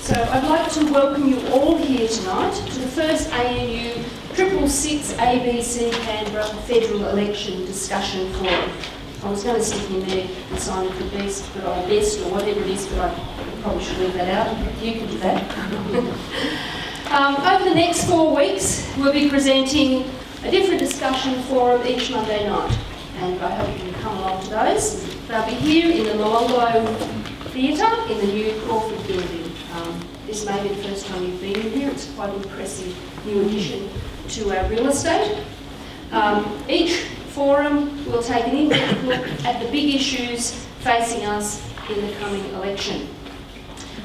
So I'd like to welcome you all here tonight to the first ANU 666 ABC Canberra Federal Election Discussion Forum. I was going to stick in there and sign for best, or whatever it is, but I probably should leave that out. You can do that. Over the next 4 weeks, we'll be presenting a different discussion forum each Monday night, and I hope you can come along to those. They'll be here in the Molonglo Theatre in the new Crawford building. This may be the first time you've been here. It's quite an impressive new addition to our real estate. Each forum will take an in-depth look at the big issues facing us in the coming election.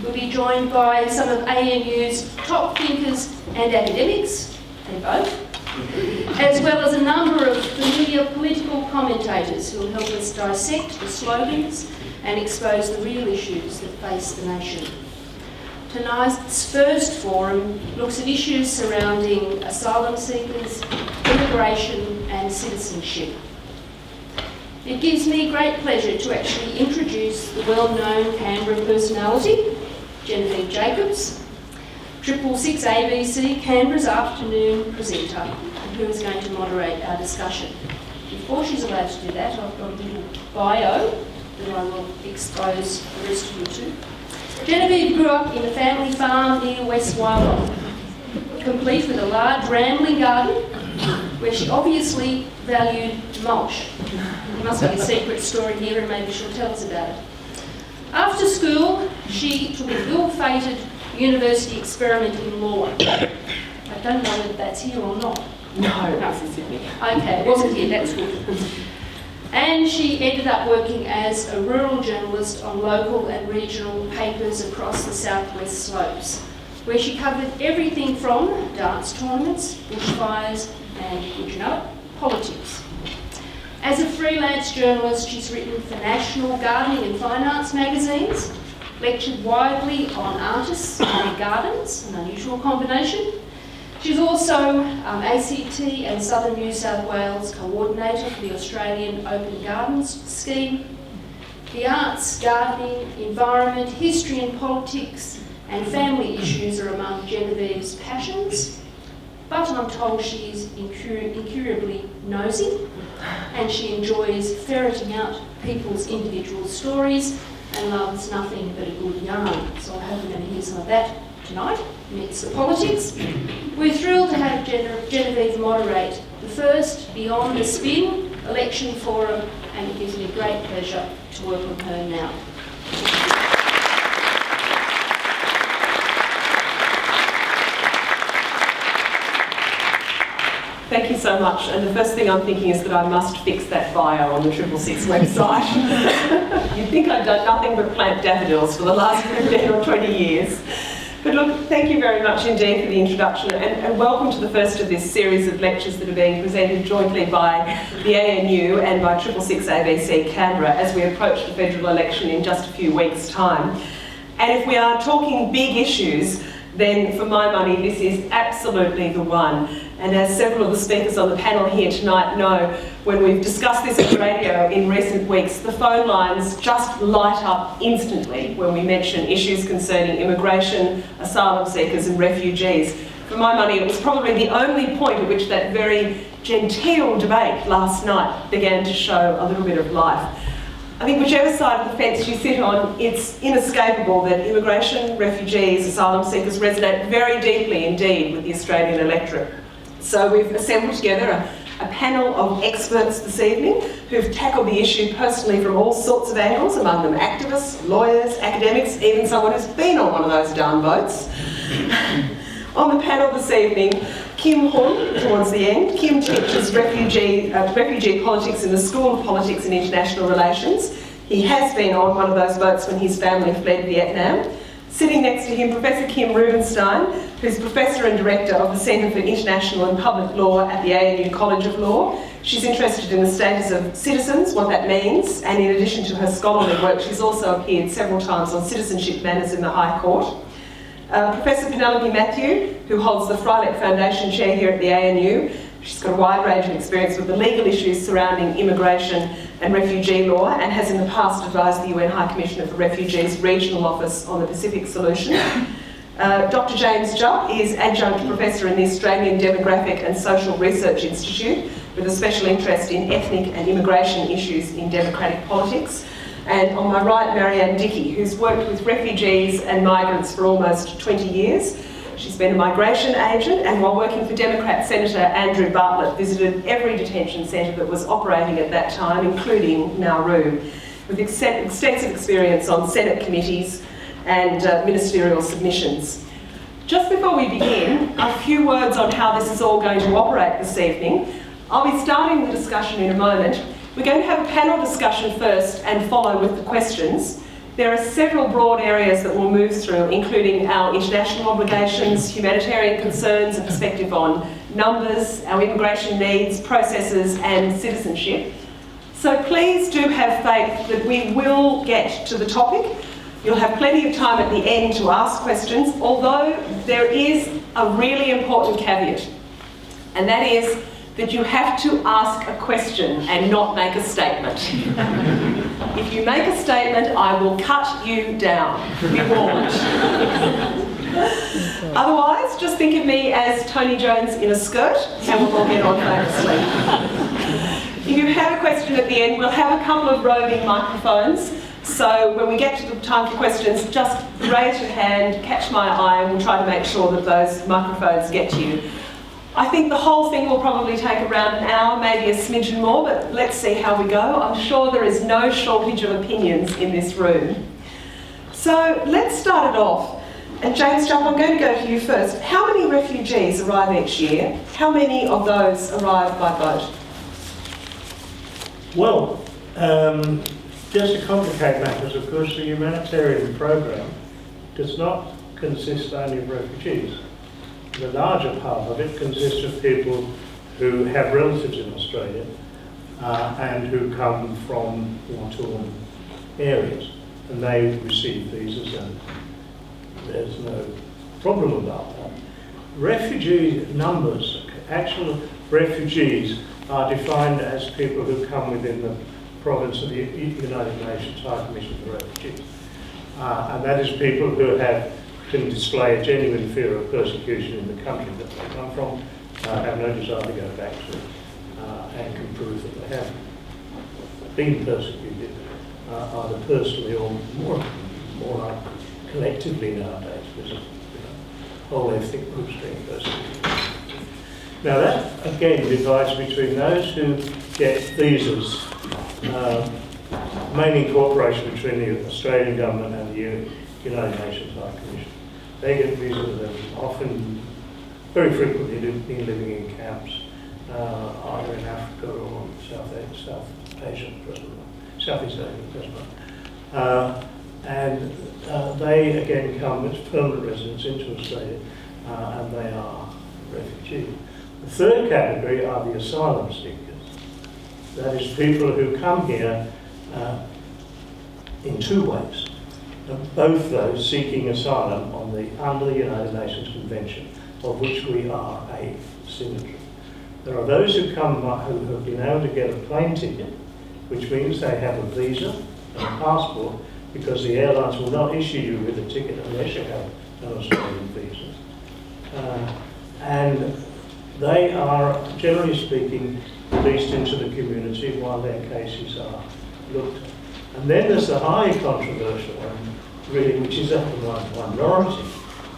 We'll be joined by some of ANU's top thinkers and academics, they both, as well as a number of familiar political commentators who will help us dissect the slogans and expose the real issues that face the nation. Tonight's first forum looks at issues surrounding asylum seekers, immigration and citizenship. It gives me great pleasure to actually introduce the well-known Canberra personality, Genevieve Jacobs, 666 ABC Canberra's afternoon presenter, who is going to moderate our discussion. Before she's allowed to do that, I've got a little bio that I will expose the rest of you to. Genevieve grew up in a family farm near West Wyalong, complete with a large rambling garden where she obviously valued mulch. There must be a secret story here and maybe she'll tell us about it. After school, she took an ill-fated university experiment in law. I don't know whether that's here or not. No, it's in Sydney. Okay, it wasn't here, that's good. And she ended up working as a rural journalist on local and regional papers across the southwest slopes, where she covered everything from dance tournaments, bushfires, and, would you know it, politics. As a freelance journalist, she's written for national gardening and fine arts magazines, lectured widely on artists and gardens, an unusual combination. She's also ACT and Southern New South Wales coordinator for the Australian Open Gardens scheme. The arts, gardening, environment, history and politics and family issues are among Genevieve's passions, but I'm told she is incurably nosy and she enjoys ferreting out people's individual stories and loves nothing but a good yarn. So I hope we're going to hear some of that tonight, amidst the politics. We're thrilled to have Genevieve moderate the first Beyond the Spin election forum, and it gives me great pleasure to welcome her now. Thank you so much. And the first thing I'm thinking is that I must fix that bio on the 666 website. You'd think I'd done nothing but plant daffodils for the last 15 or 20 years. But look, thank you very much indeed for the introduction and welcome to the first of this series of lectures that are being presented jointly by the ANU and by 666 ABC Canberra as we approach the federal election in just a few weeks' time. And if we are talking big issues, then for my money this is absolutely the one. And as several of the speakers on the panel here tonight know, when we've discussed this on radio in recent weeks, the phone lines just light up instantly when we mention issues concerning immigration, asylum seekers and refugees. For my money, it was probably the only point at which that very genteel debate last night began to show a little bit of life. I think whichever side of the fence you sit on, it's inescapable that immigration, refugees, asylum seekers resonate very deeply indeed with the Australian electorate. So we've assembled together a panel of experts this evening who've tackled the issue personally from all sorts of angles, among them activists, lawyers, academics, even someone who's been on one of those darn boats. On the panel this evening, Kim Huynh, towards the end. Kim teaches refugee politics in the School of Politics and International Relations. He has been on one of those boats when his family fled Vietnam. Sitting next to him, Professor Kim Rubenstein, who's Professor and Director of the Centre for International and Public Law at the ANU College of Law. She's interested in the status of citizens, what that means, and in addition to her scholarly work, she's also appeared several times on citizenship matters in the High Court. Professor Penelope Mathew, who holds the Freilich Foundation Chair here at the ANU. She's got a wide range of experience with the legal issues surrounding immigration and refugee law and has in the past advised the UN High Commissioner for Refugees Regional Office on the Pacific Solution. Dr James Jupp is Adjunct Professor in the Australian Demographic and Social Research Institute with a special interest in ethnic and immigration issues in democratic politics. And on my right, Marianne, Dickie, who's worked with refugees and migrants for almost 20 years. She's been a migration agent, and while working for Democrat Senator Andrew Bartlett, visited every detention centre that was operating at that time, including Nauru, with extensive experience on Senate committees and ministerial submissions. Just before we begin, a few words on how this is all going to operate this evening. I'll be starting the discussion in a moment. We're going to have a panel discussion first and follow with the questions. There are several broad areas that we'll move through, including our international obligations, humanitarian concerns, a perspective on numbers, our immigration needs, processes and citizenship. So please do have faith that we will get to the topic. You'll have plenty of time at the end to ask questions, although there is a really important caveat, and that is that you have to ask a question and not make a statement. If you make a statement, I will cut you down. Be warned. Otherwise, just think of me as Tony Jones in a skirt and we'll all get on famously. If you have a question at the end, we'll have a couple of roving microphones. So when we get to the time for questions, just raise your hand, catch my eye, and we'll try to make sure that those microphones get to you. I think the whole thing will probably take around an hour, maybe a smidgen more, but let's see how we go. I'm sure there is no shortage of opinions in this room. So let's start it off. And James Jupp, I'm going to go to you first. How many refugees arrive each year? How many of those arrive by boat? Well, just to complicate matters, of course, the humanitarian program does not consist only of refugees. The larger part of it consists of people who have relatives in Australia and who come from war-torn areas, and they receive visas, and there's no problem about that. Refugee numbers, actual refugees, are defined as people who come within the province of the United Nations High Commission for Refugees. And that is people who can display a genuine fear of persecution in the country that they come from, have no desire to go back to, and can prove that they have been persecuted, either personally or more like collectively nowadays, because of whole ethnic groups being persecuted. Now that again divides between those who get visas, mainly in cooperation between the Australian government and the United Nations High Commission. They get visas that often, very frequently, been living in camps, either in Africa or Southeast Asia, Southeast Asia, and they again come as permanent residents into Australia, and they are refugees. The third category are the asylum seekers. That is people who come here in two ways. Both those seeking asylum under the United Nations Convention, of which we are a signatory. There are those who come who have been able to get a plane ticket, which means they have a visa and a passport, because the airlines will not issue you with a ticket unless you have an Australian visa. And they are, generally speaking, released into the community while their cases are looked at. And then there's the highly controversial one, really, which is a minority,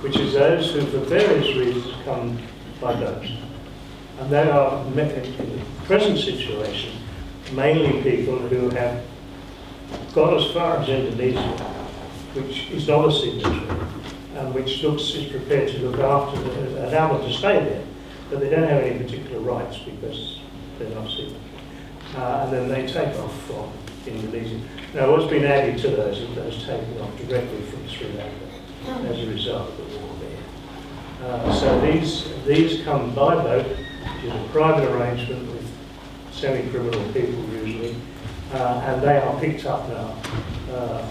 which is those who, for various reasons, come by boat. And they are, in the present situation, mainly people who have got as far as Indonesia, which is not a signatory, and which is prepared to look after, allow them to stay there, but they don't have any particular rights because they're not signatory. And then they take off from Indonesia. Now, what's been added to those is those taken off directly from Sri Lanka as a result of the war there. So these come by boat, which is a private arrangement with semi-criminal people usually, and they are picked up now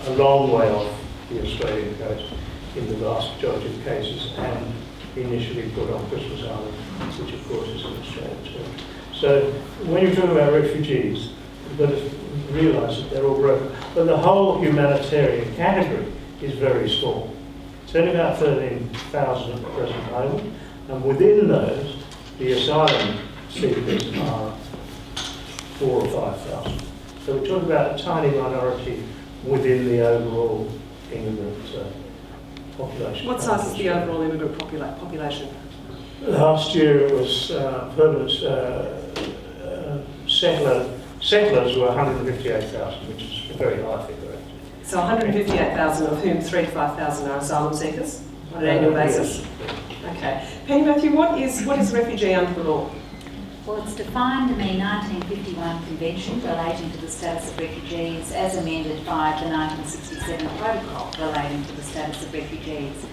a long way off the Australian coast in the vast majority of cases, and initially put on Christmas Island, which of course is an Australian term. So when you talk about refugees, you've got to realise that they're all broken. But the whole humanitarian category is very small. It's only about 13,000 at the present moment, and within those, the asylum seekers are 4,000 or 5,000. So we're talking about a tiny minority within the overall immigrant population. What size is the overall immigrant population? Last year it was permanent settlers were 158,000, which is a very high figure. So 158,000, of whom 3,000 to 5,000 are asylum seekers on an annual basis. Yes. Okay. Penny Mathew, what is a refugee under the law? Well, it's defined in the 1951 Convention relating to the status of refugees as amended by the 1967 Protocol relating to the status of refugees.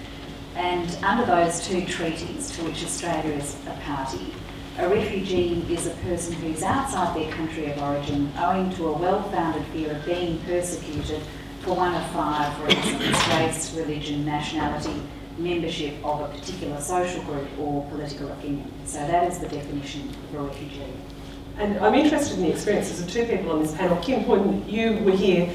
And under those two treaties, to which Australia is a party, a refugee is a person who is outside their country of origin owing to a well-founded fear of being persecuted for one of 5 reasons: race, religion, nationality, membership of a particular social group or political opinion. So that is the definition of a refugee. And I'm interested in the experiences of 2 people on this panel. Kim Huynh, you were here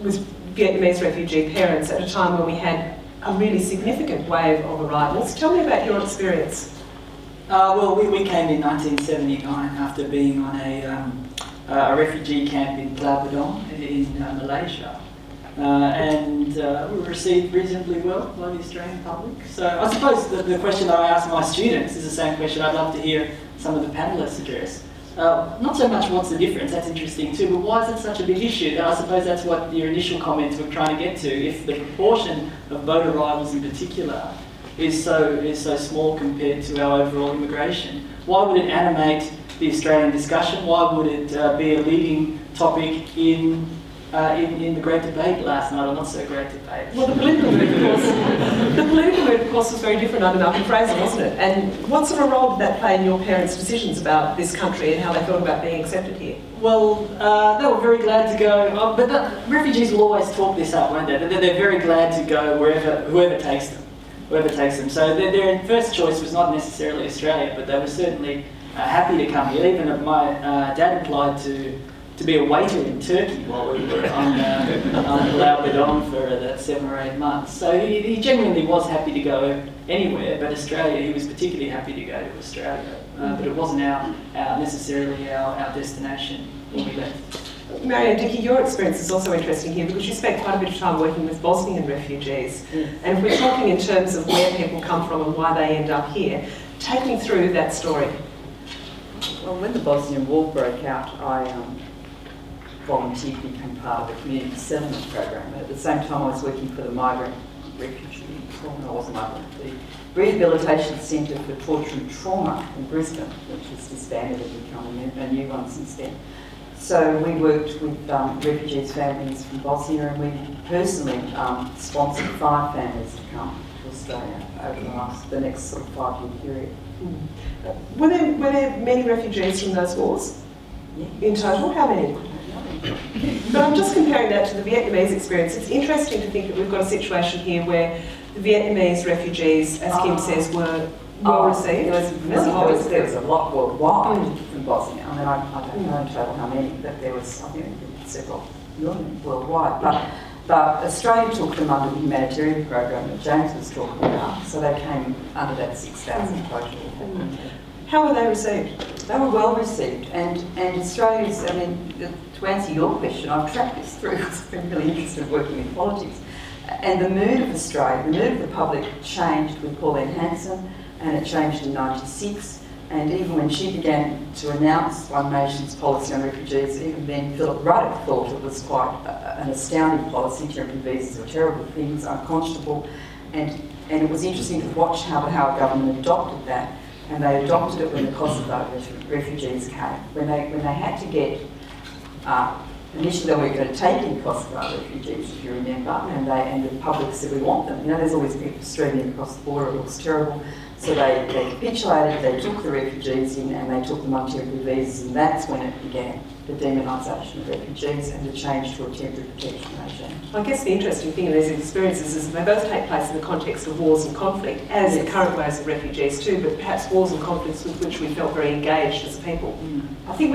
with Vietnamese refugee parents at a time when we had a really significant wave of arrivals. Tell me about your experience. Well, we came in 1979 after being on a refugee camp in Pulau Bedong in Malaysia. And we were received reasonably well by the Australian public. So I suppose the question that I ask my students is the same question I'd love to hear some of the panellists address. Not so much what's the difference, that's interesting too, but why is it such a big issue? I suppose that's what your initial comments were trying to get to. If the proportion of boat arrivals in particular is so small compared to our overall immigration, why would it animate the Australian discussion? Why would it be a leading topic in the great debate last night, or not so great debate? Well, the political mood, of course, was very different under Malcolm Fraser, wasn't it? And what sort of role did that play in your parents' decisions about this country and how they thought about being accepted here? Well, they were very glad to go, but refugees will always talk this up, won't they? They're very glad to go whoever takes them. So their first choice was not necessarily Australia, but they were certainly happy to come here. Even my dad applied to be a waiter in Turkey while we were on Pulau Bedong for that 7 or 8 months. So he genuinely was happy to go anywhere, but Australia, he was particularly happy to go to Australia. But it wasn't necessarily our destination when we left. Marianne, Dickie, your experience is also interesting here because you spent quite a bit of time working with Bosnian refugees. And if we're talking in terms of where people come from and why they end up here, take me through that story. Well, when the Bosnian War broke out, I volunteered to become part of the community settlement program. At the same time, I was working for the migrant refugee, well, I wasn't migrant, the Rehabilitation Centre for Torture and Trauma in Brisbane, which has disbanded and become a new one since then. So we worked with refugees' families from Bosnia, and we personally sponsored 5 families to come to Australia over the next sort of 5-year period. Were there many refugees from those wars? Yeah. In total, how many? But I'm just comparing that to the Vietnamese experience. It's interesting to think that we've got a situation here where the Vietnamese refugees, as Kim says, were well received. There was a lot worldwide from Bosnia. I mean, I don't know in total how many, but there was, I think, several million worldwide. But Australia took them under the humanitarian program that James was talking about, so they came under that 6,000 quota. How were they received? They were well received, and Australia's, I mean, to answer your question, I've tracked this through because I've been really interested in working in politics. And the mood of Australia, the mood of the public changed with Pauline Hanson, and it changed in '96. And even when she began to announce One Nation's policy on refugees, even then Philip Ruddock thought it was quite an astounding policy. Temporary visas are terrible things, unconscionable. And it was interesting to watch how the government adopted that. And they adopted it when the Kosovo refugees came. When they had to get, initially they weren't going to take in Kosovo refugees, if you remember, and the public said, we want them. You know, there's always people streaming across the border, it looks terrible. So they capitulated, they took the refugees in, and they took them on temporary visas, and that's when it began, the demonisation of refugees and the change to a temporary protection regime. I guess the interesting thing in these experiences is they both take place in the context of wars and conflict, as the current waves of refugees too, but perhaps wars and conflicts with which we felt very engaged as a people. I think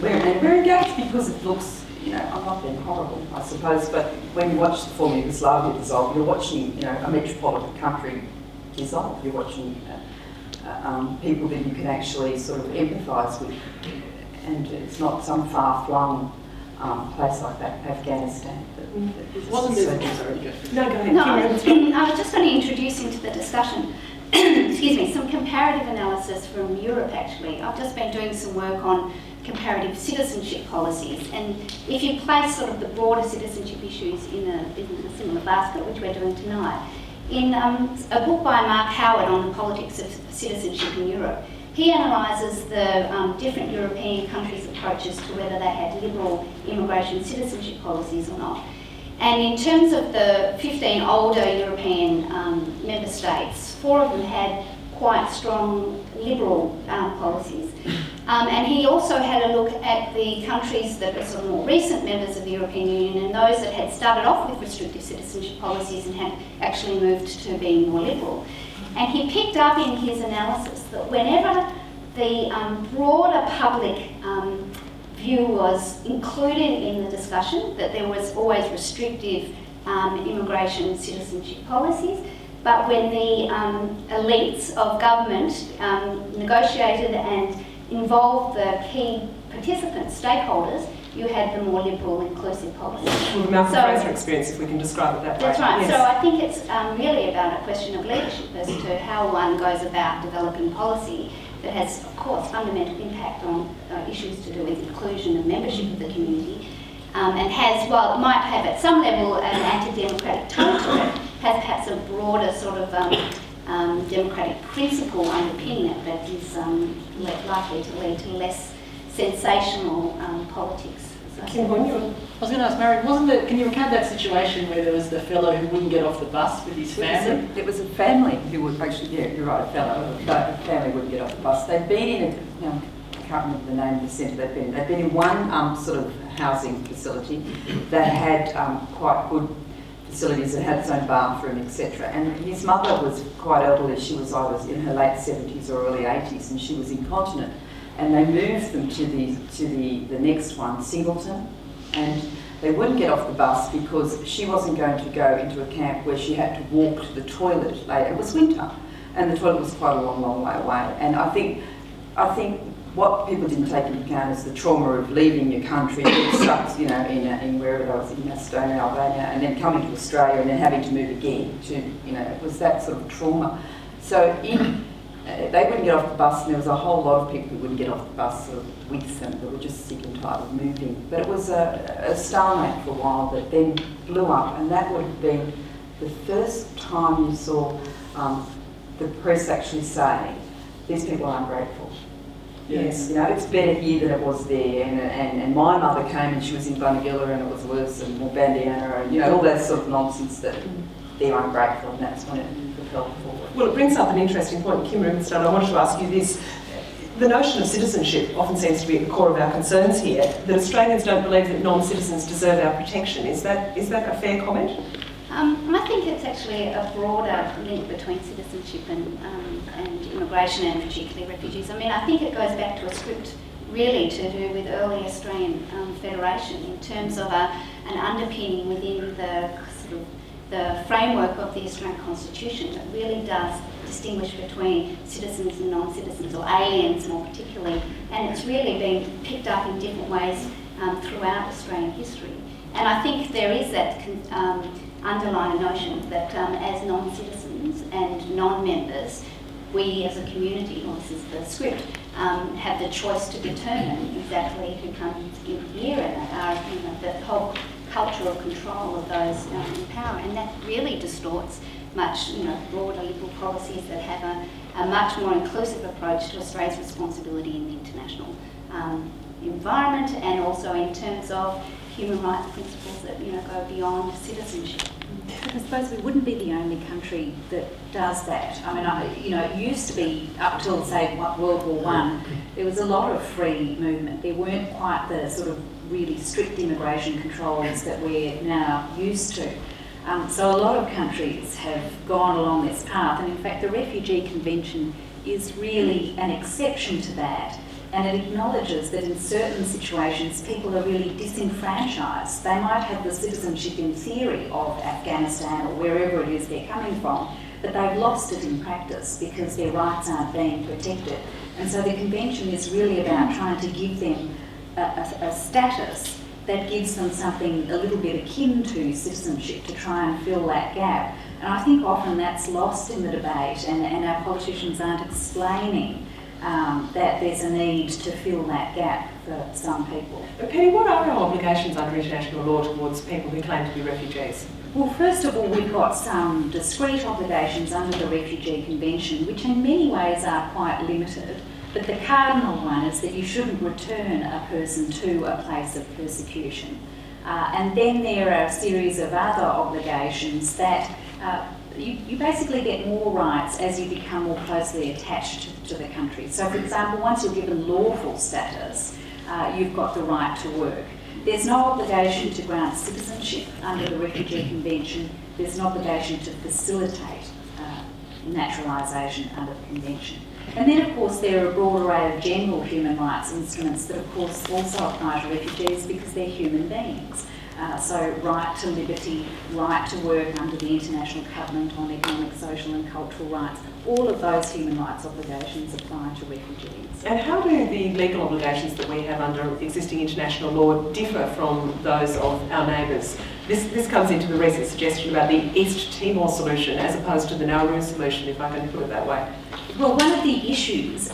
we're engaged because it looks, I'm not being horrible, I suppose, but when you watch the former Yugoslavia dissolve, you're watching, a metropolitan country dissolve. You're watching people that you can actually sort of empathise with, and it's not some far-flung place like that, Afghanistan. Wasn't there? Sorry, No, go ahead. No, I was just going to introduce into the discussion, excuse me, some comparative analysis from Europe actually. I've just been doing some work on comparative citizenship policies, and if you place sort of the broader citizenship issues in a similar basket, which we're doing tonight, in a book by Mark Howard on the politics of citizenship in Europe, he analyses the different European countries' approaches to whether they had liberal immigration citizenship policies or not. And in terms of the 15 older European member states, 4 of them had quite strong liberal policies. And he also had a look at the countries that were sort of more recent members of the European Union and those that had started off with restrictive citizenship policies and had actually moved to being more liberal. And he picked up in his analysis that whenever the broader public view was included in the discussion, that there was always restrictive immigration citizenship policies, but when the elites of government negotiated and involved the key participants, stakeholders, you had the more liberal, inclusive policies. Well, the Malcolm Fraser experience, if we can describe it that way. That's right. Yes. So I think it's really about a question of leadership as to how one goes about developing policy that has, of course, fundamental impact on issues to do with inclusion and membership of the community, and has, while it might have at some level an anti-democratic tone to it, has perhaps a broader sort of democratic principle underpinning it that is likely to lead to less sensational politics. Kim Huynh, I was going to ask Marianne, can you recount that situation where there was the fellow who wouldn't get off the bus with his family? It was a family who would actually, yeah, you're right, a family wouldn't get off the bus. They'd been in I can't remember the name of the centre they'd been in. They'd been in one sort of housing facility that had quite good facilities, it had its own bathroom, etc. And his mother was quite elderly. She was either in her late 70s or early 80s, and she was incontinent. And they moved them to the next one, Singleton, and they wouldn't get off the bus because she wasn't going to go into a camp where she had to walk to the toilet later. It was winter, and the toilet was quite a long way away. And I think what people didn't take into account is the trauma of leaving your country, being stuck, in wherever I was, in Estonia, Albania, and then coming to Australia and then having to move again to, it was that sort of trauma. So they wouldn't get off the bus, and there was a whole lot of people who wouldn't get off the bus sort of with them, that were just sick and tired of moving. But it was a stalemate for a while that then blew up, and that would have been the first time you saw the press actually say, these people are ungrateful. yes. It's better here than it was there, and my mother came and she was in Bunagilla and it was worse, and more Bandiana, and all that sort of nonsense that they're ungrateful, and that's when it propelled forward. Well, it brings up an interesting point. Kim Rubenstein, I wanted to ask you this. The notion of citizenship often seems to be at the core of our concerns here, that Australians don't believe that non-citizens deserve our protection. Is that a fair comment? I think it's actually a broader link between citizenship and immigration, and particularly refugees. I mean, I think it goes back to a script really to do with early Australian federation in terms of an underpinning within the sort of the framework of the Australian Constitution that really does distinguish between citizens and non-citizens, or aliens more particularly, and it's really been picked up in different ways throughout Australian history. And I think there is that underlying notion that as non-citizens and non-members, we as a community, or this is the script, have the choice to determine exactly who comes in here, and the whole culture of control of those in power, and that really distorts much broader liberal policies that have a much more inclusive approach to Australia's responsibility in the international environment, and also in terms of human rights principles that go beyond citizenship. I suppose we wouldn't be the only country that does that. I mean, it used to be up till, say, World War I, there was a lot of free movement. There weren't quite the sort of really strict immigration controls that we're now used to. So a lot of countries have gone along this path, and in fact the Refugee Convention is really an exception to that. and it acknowledges that in certain situations people are really disenfranchised. They might have the citizenship in theory of Afghanistan or wherever it is they're coming from, but they've lost it in practice because their rights aren't being protected. And so the Convention is really about trying to give them a status that gives them something a little bit akin to citizenship, to try and fill that gap. And I think often that's lost in the debate, and our politicians aren't explaining that there's a need to fill that gap for some people. But Penny, what are our obligations under international law towards people who claim to be refugees? Well, first of all, we've got some discrete obligations under the Refugee Convention, which in many ways are quite limited. But the cardinal one is that you shouldn't return a person to a place of persecution. And then there are a series of other obligations that you basically get more rights as you become more closely attached to the country. So, for example, once you're given lawful status, you've got the right to work. There's no obligation to grant citizenship under the Refugee Convention. There's an obligation to facilitate naturalisation under the Convention. And then, of course, there are a broad array of general human rights instruments that, of course, also apply to refugees because they're human beings. So right to liberty, right to work under the International Covenant on Economic, Social and Cultural Rights, all of those human rights obligations apply to refugees. And how do the legal obligations that we have under existing international law differ from those of our neighbours? This comes into the recent suggestion about the East Timor solution as opposed to the Nauru solution, if I can put it that way. Well, one of the issues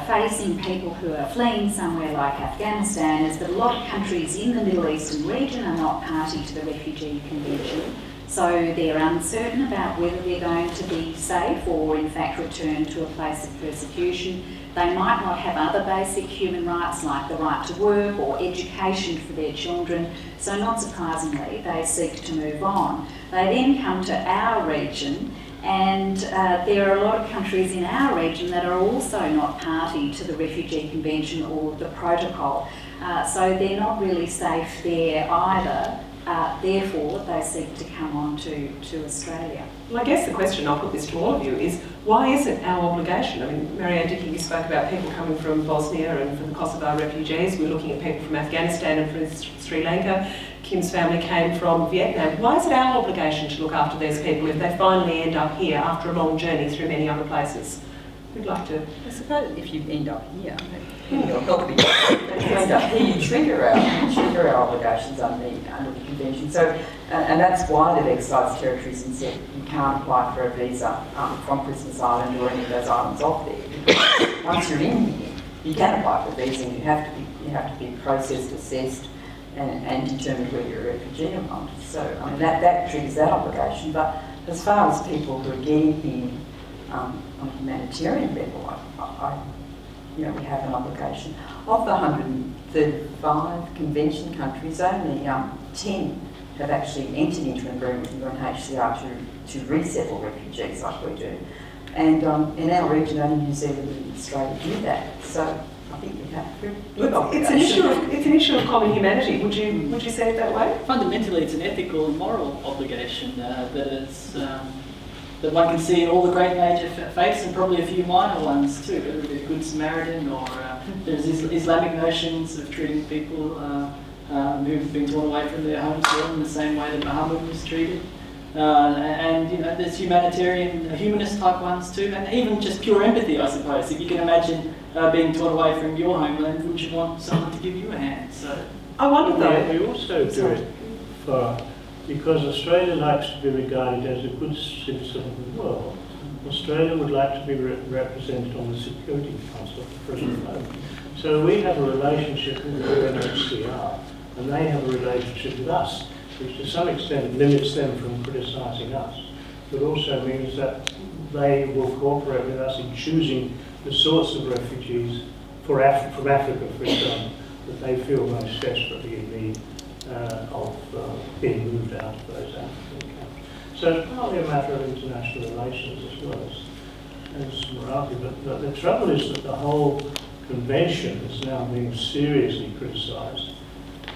facing people who are fleeing somewhere like Afghanistan is that a lot of countries in the Middle Eastern region are not party to the Refugee Convention. So they're uncertain about whether they're going to be safe or in fact return to a place of persecution. They might not have other basic human rights like the right to work or education for their children. So not surprisingly, they seek to move on. They then come to our region, and there are a lot of countries in our region that are also not party to the Refugee Convention or the protocol. So they're not really safe there either. Therefore, they seek to come on to Australia. Well, I guess the question, I'll put this to all of you, is why is it our obligation? I mean, Marianne, Dickie, you spoke about people coming from Bosnia and from the Kosovo refugees. We're looking at people from Afghanistan and from Sri Lanka. Kim's family came from Vietnam. Why is it our obligation to look after these people if they finally end up here after a long journey through many other places? Who'd like to? I suppose if you end up here, you'll help you. If you end up here, you trigger our obligations under the Convention. So, and that's why they've excised territories and said you can't apply for a visa from Christmas Island or any of those islands off there. Because once you're in here, you can apply for a visa, and you have to be processed, assessed, and determined whether you're a refugee or not. So, I mean, that triggers that obligation. But as far as people who are getting here on a humanitarian level, we have an obligation. Of the 135 convention countries, only 10 have actually entered into an agreement with UNHCR to resettle refugees like we do. And in our region, only New Zealand and Australia do that. So I think we have a good obligation. It's an issue of common humanity. Would you say it that way? Fundamentally, it's an ethical and moral obligation that one can see in all the great major faiths and probably a few minor ones too, whether it be the Good Samaritan or there's Islamic notions of treating people who've been torn away from their homes in the same way that Muhammad was treated. And there's humanitarian, humanist type ones too, and even just pure empathy, I suppose. If you can imagine being torn away from your homeland, wouldn't you want someone to give you a hand? So I wonder though. We also do it because Australia likes to be regarded as a good citizen of the world. Australia would like to be represented on the Security Council at the present moment. So we have a relationship with the UNHCR, and they have a relationship with us, which to some extent limits them from criticising us, but also means that they will cooperate with us in choosing the sorts of refugees from Africa, for example, that they feel most desperately in need of being moved out of those African camps. So it's partly a matter of international relations as well as morality. But the trouble is that the whole convention is now being seriously criticised,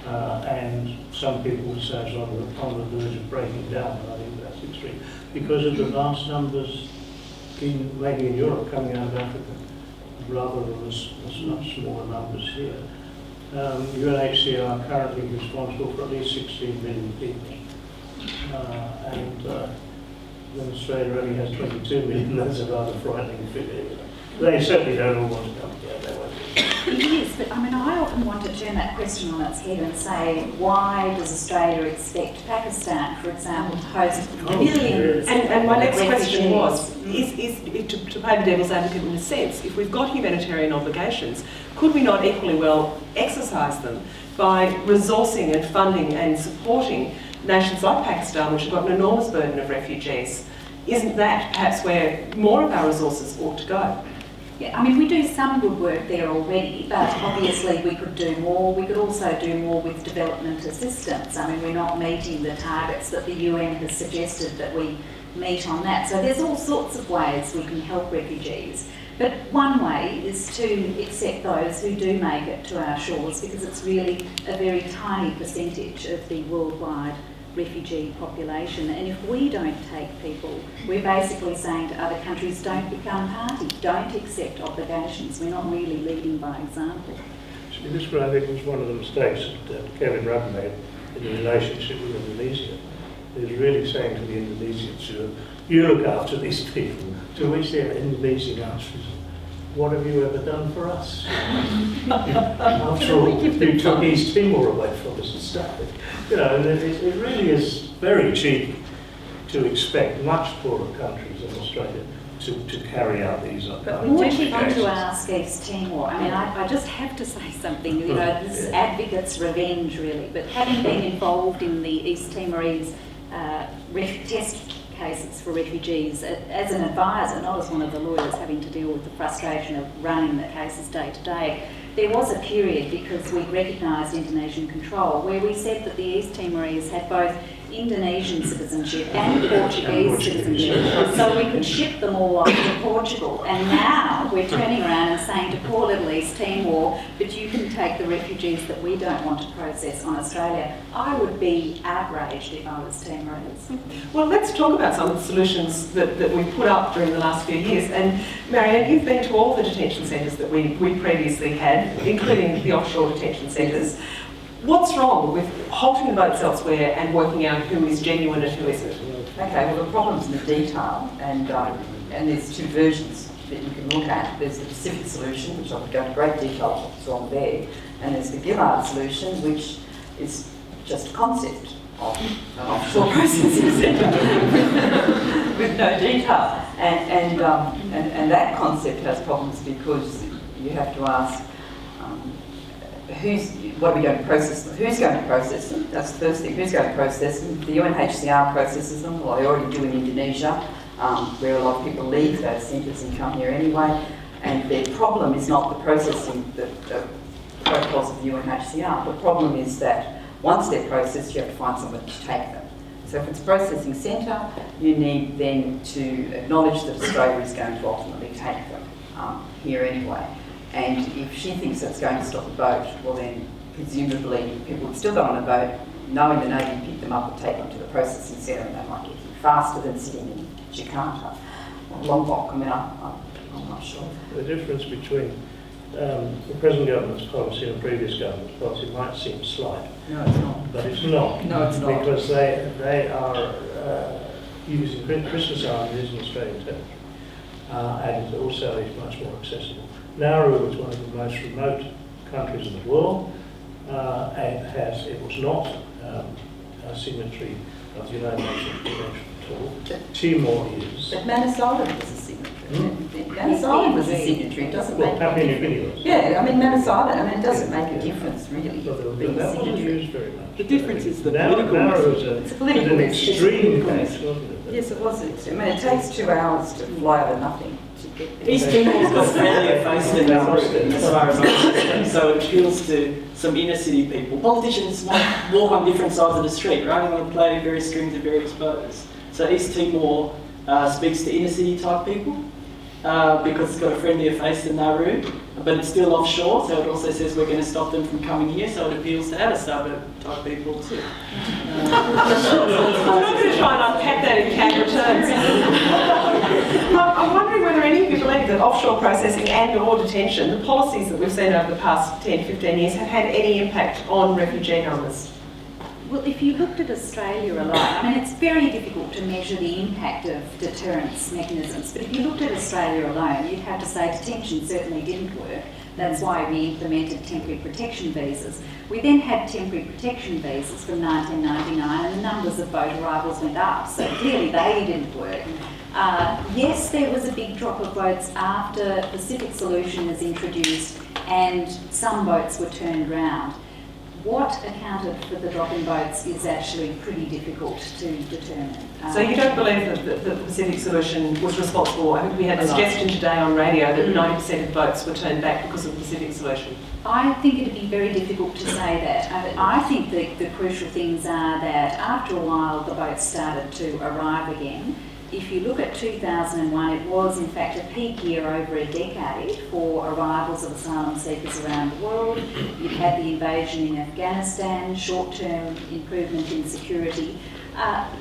and some people would say it's on the verge of breaking down, but I think that's extreme, because of the vast numbers maybe in Europe coming out of Africa. rather than as much smaller numbers here. UNHCR currently responsible for at least 16 million people. And when Australia only has 22 million, that's a rather frightening figure. They certainly don't all want to come here, they won't. It is, but I mean, I often want to turn that question on its head and say, why does Australia expect Pakistan, for example, to host millions? And my next refugees? question was, is to play the devil's advocate in a sense, if we've got humanitarian obligations, could we not equally well exercise them by resourcing and funding and supporting nations like Pakistan, which have got an enormous burden of refugees? Isn't that perhaps where more of our resources ought to go? Yeah, I mean, we do some good work there already, but obviously we could do more. We could also do more with development assistance. I mean, we're not meeting the targets that the UN has suggested that we meet on that. So there's all sorts of ways we can help refugees. But one way is to accept those who do make it to our shores, because it's really a very tiny percentage of the worldwide refugee population. And if we don't take people, we're basically saying to other countries, don't become party, don't accept obligations. We're not really leading by example. This, I think, was one of the mistakes that Kim Rubenstein made in the relationship with Indonesia. He was really saying to the Indonesians, you look after these people, to which the Indonesian answer is, what have you ever done for us? After all, you took East Timor away from us and stuff. You know, and it really is very cheeky to expect much poorer countries than Australia to carry out these But we do keep on to ask East Timor. I mean, I just have to say something, you know, this is advocates' revenge really, but having been involved in the East Timorese test cases for refugees as an advisor, not as one of the lawyers having to deal with the frustration of running the cases day to day, there was a period, because we recognised Indonesian control, where we said that the East Timorese had both Indonesian citizenship and Portuguese citizenship, so we could ship them all off to Portugal. And now we're turning around and saying to poor little East Timor, but you can take the refugees that we don't want to process on Australia. I would be outraged if I was Timorese. Well, let's talk about some of the solutions that we put up during the last few years. And Marianne, you've been to all the detention centres that we previously had, including the offshore detention centres. What's wrong with halting the boats elsewhere and working out who is genuine and who isn't? Okay, well, the problem's in the detail, and there's two versions that you can look at. There's the Pacific solution, which I would go into great detail of what's wrong there, and there's the Gillard solution, which is just a concept of an offshore processing centre with no detail. And that concept has problems because you have to ask, what are we going to process them? Who's going to process them? That's the first thing. Who's going to process them? The UNHCR processes them. Well, they already do in Indonesia, where a lot of people leave those centres and come here anyway. And their problem is not the processing, the protocols of the UNHCR. The problem is that once they're processed, you have to find someone to take them. So if it's a processing centre, you need then to acknowledge that Australia is going to ultimately take them here anyway. And if she thinks that's going to stop the boat, well then presumably people would still go on a boat, knowing the Navy pick them up and take them to the processing centre, and they might get here faster than sitting in Jakarta or Lombok. I mean, I'm not sure. The difference between the present government's policy and the previous government's policy might seem slight. No, it's not. But it's not. No, it's not. Because they are using Christmas Island is an Australian territory, and also is much more accessible. Nauru is one of the most remote countries in the world, and it was not a signatory of the United Nations Convention at all. Timor is. But Manus Island was a signatory. Manus Island was a signatory. It doesn't make Papua a New difference. Guinea was. Yeah, I mean Manus Island. It doesn't make a difference really. But being a that wasn't signatory. used very much. The difference is the Nauru political was It's a political an message. extreme case, wasn't it? Yes, it was. I mean, it takes 2 hours to fly over nothing to get there. East Timor's got friendlier face than Nauru, as far as I'm concerned, so it appeals to some inner city people. Politicians want to walk on different sides of the street, right? They want to play various strings at various bows. So East Timor speaks to inner city type people because it's got a friendlier face than Nauru, but it's still offshore, so it also says we're going to stop them from coming here, so it appeals to outer suburb type people too. I'm not going to try and unpack that in Canberra terms. I'm wondering whether any of you believe that offshore processing and or detention, the policies that we've seen over the past 10, 15 years, have had any impact on refugee numbers? Well, if you looked at Australia alone, I mean, it's very difficult to measure the impact of deterrence mechanisms, but if you looked at Australia alone, you'd have to say detention certainly didn't work. That's why we implemented temporary protection visas. We then had temporary protection visas from 1999 and the numbers of boat arrivals went up, so clearly they didn't work. Yes, there was a big drop of boats after Pacific Solution was introduced and some boats were turned round. What accounted for the drop in boats is actually pretty difficult to determine. So you don't believe that the Pacific Solution was responsible? I think we had a suggestion today on radio that 90% of boats were turned back because of the Pacific Solution. I think it'd be very difficult to say that. I think the crucial things are that after a while the boats started to arrive again. If you look at 2001, it was in fact a peak year over a decade for arrivals of asylum seekers around the world. You had the invasion in Afghanistan, short-term improvement in security.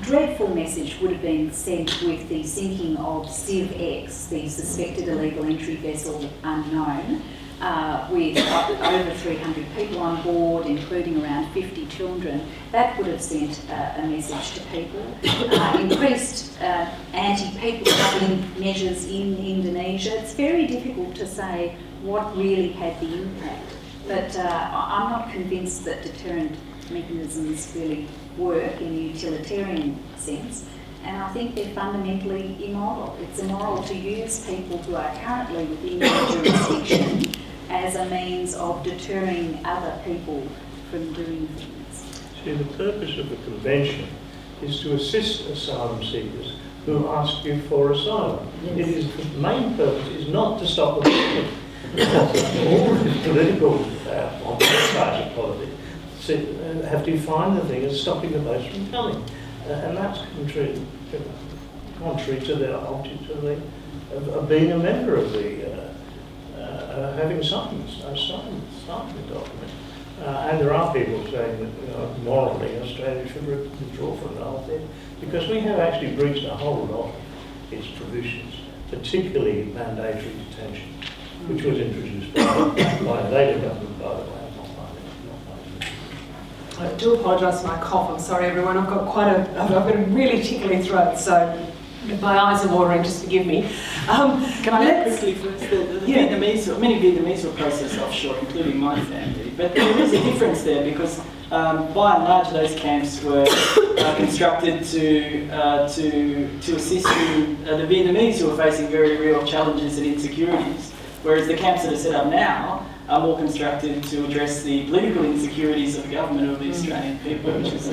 Dreadful message would have been sent with the sinking of Civ X, the suspected illegal entry vessel Unknown, with over 300 people on board, including around 50 children. That would have sent a message to people. Increased anti-people smuggling measures in Indonesia. It's very difficult to say what really had the impact. But I'm not convinced that deterrent mechanisms really work in a utilitarian sense. And I think they're fundamentally immoral. It's immoral to use people who are currently within your jurisdiction as a means of deterring other people from doing things. See, the purpose of the Convention is to assist asylum seekers who ask you for asylum. Yes. It is, the main purpose is not to stop them. All the political, on both sides of politics, have defined the thing as stopping the boats from coming. And that's contrary to the object of being a member of the having signed the document. And there are people saying that morally Australia should withdraw from the whole thing because we have actually breached a whole lot of its provisions, particularly mandatory detention, which was introduced by the Labour government, by the way. I do apologise for my cough. I'm sorry, everyone. I've got a really tickly throat, so if my eyes are watering, just forgive me. Can I add quickly first? Many Vietnamese were processed offshore, including my family. But there is a difference there because, by and large, those camps were constructed to assist the Vietnamese who are facing very real challenges and insecurities, whereas the camps that are set up now are more constructed to address the political insecurities of the government of the Australian people, which is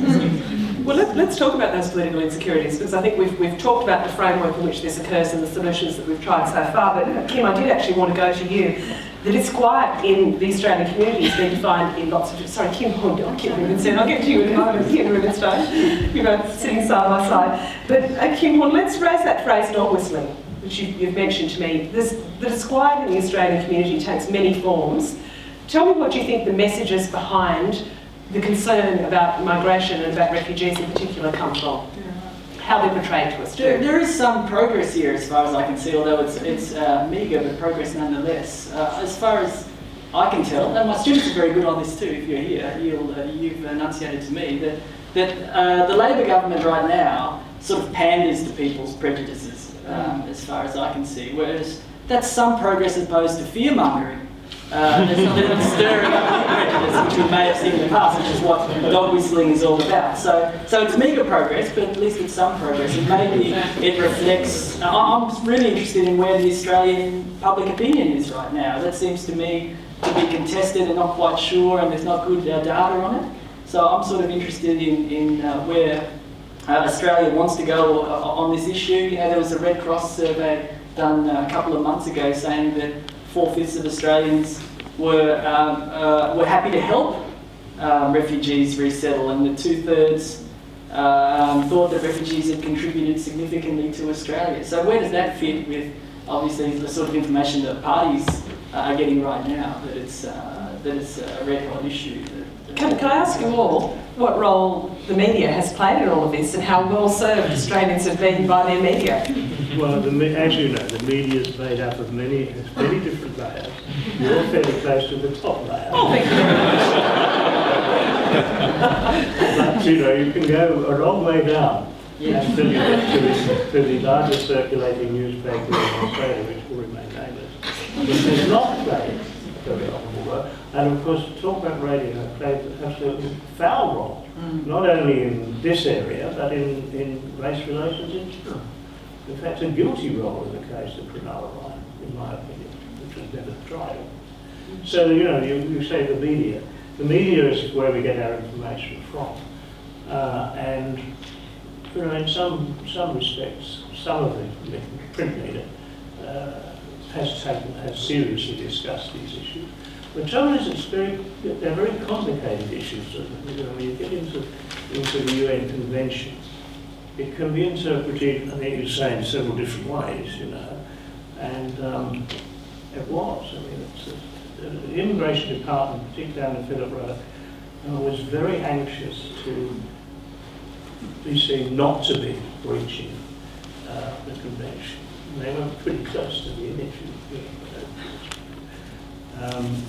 well, let's talk about those political insecurities, because I think we've talked about the framework in which this occurs and the solutions that we've tried so far, but Kim, I did actually want to go to you. The disquiet in the Australian community has been defined in lots of... Sorry, Kim Huynh, not Kim Rubenstein. I'll get to you in a moment, Kim Rubenstein. You're both sitting side by side. But Kim Huynh, let's raise that phrase, not whistling, which you've mentioned to me. The disquiet in the Australian community takes many forms. Tell me what you think the messages behind the concern about migration and about refugees in particular come from. How they're portrayed to us too. There is some progress here as far as I can see, although it's meagre, but progress nonetheless. As far as I can tell, and my students are very good on this too, if you're here, you've enunciated to me that the Labor government right now sort of panders to people's prejudices, as far as I can see, whereas that's some progress as opposed to fear-mongering. There's a little stirring up of prejudice, which we may have seen in the past, which is what dog whistling is all about. So it's meagre progress, but at least it's some progress. And maybe it reflects... I'm really interested in where the Australian public opinion is right now. That seems to me to be contested and not quite sure, and there's not good data on it. So I'm sort of interested in where Australia wants to go on this issue. You know, there was a Red Cross survey done a couple of months ago saying that 4/5 of Australians were happy to help refugees resettle, and that 2/3 thought that refugees had contributed significantly to Australia. So where does that fit with, obviously, the sort of information that parties are getting right now, that it's a red hot issue that Can I ask you all what role the media has played in all of this and how well served Australians have been by their media? Well, as you know, the media is made up of many different layers. You're fairly close to the top layer. Oh, thank you. But you can go a long way down until you get to the largest circulating newspaper in Australia, which will remain nameless. But there's not played very honourable work. And of course, talk about radio played an absolutely foul role, not only in this area, but in race relations in general. In fact, a guilty role in the case of Penelope, in my opinion, which was never tried. So, you say the media. The media is where we get our information from. And, in some respects, some of the print media has seriously discussed these issues. But the trouble is, they're very complicated issues. When you get into the UN Convention, it can be interpreted, I think you say, in several different ways, and it was. The Immigration Department, particularly down in Philip Road, was very anxious to be seen not to be breaching the convention. They were pretty close to the initial.